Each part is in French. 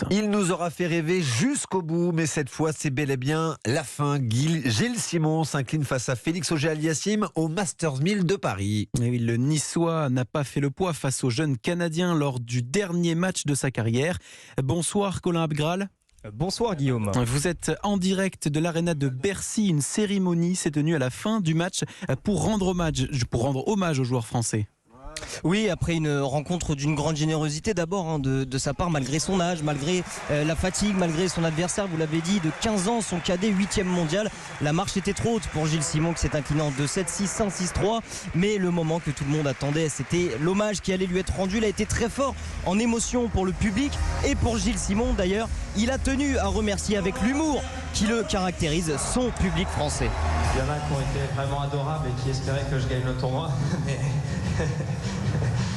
Nice. Il nous aura fait rêver jusqu'au bout, mais cette fois, c'est bel et bien la fin. Gilles Simon s'incline face à Félix Auger-Aliassime au Masters 1000 de Paris. Et oui, le Niçois n'a pas fait le poids face au jeune Canadien lors du dernier match de sa carrière. Bonsoir Colin Abgral. Bonsoir Guillaume. Vous êtes en direct de l'aréna de Bercy. Une cérémonie s'est tenue à la fin du match pour rendre hommage aux joueurs français. Oui, après une rencontre d'une grande générosité d'abord de sa part, malgré son âge, malgré la fatigue, malgré son adversaire, vous l'avez dit, de 15 ans, son cadet 8e mondial. La marche était trop haute pour Gilles Simon qui s'est incliné en 2-7, 6-1, 6-3. Mais le moment que tout le monde attendait, c'était l'hommage qui allait lui être rendu. Il a été très fort en émotion pour le public et pour Gilles Simon d'ailleurs. Il a tenu à remercier avec l'humour qui le caractérise son public français. Il y en a qui ont été vraiment adorables et qui espéraient que je gagne le tournoi. Mais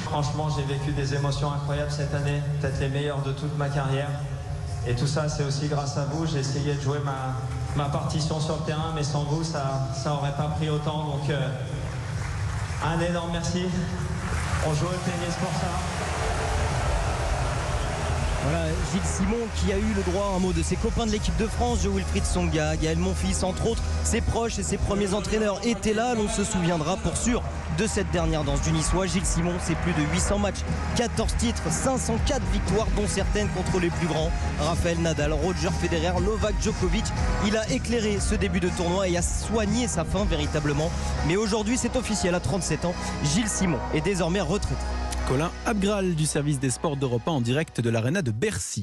franchement, j'ai vécu des émotions incroyables cette année, peut-être les meilleures de toute ma carrière. Et tout ça, c'est aussi grâce à vous. J'ai essayé de jouer ma partition sur le terrain, mais sans vous, ça n'aurait pas pris autant. Donc, un énorme merci. On joue au tennis pour ça. Voilà, Gilles Simon qui a eu le droit à un mot de ses copains de l'équipe de France, Jo-Wilfried Tsonga, Gaël Monfils, entre autres. Ses proches et ses premiers entraîneurs étaient là. On se souviendra pour sûr de cette dernière danse du Niçois. Gilles Simon, c'est plus de 800 matchs, 14 titres, 504 victoires, dont certaines contre les plus grands. Raphaël Nadal, Roger Federer, Novak Djokovic. Il a éclairé ce début de tournoi et a soigné sa fin véritablement. Mais aujourd'hui, c'est officiel, à 37 ans, Gilles Simon est désormais retraité. Colin Abgral du service des sports d'Europe 1 en direct de l'aréna de Bercy.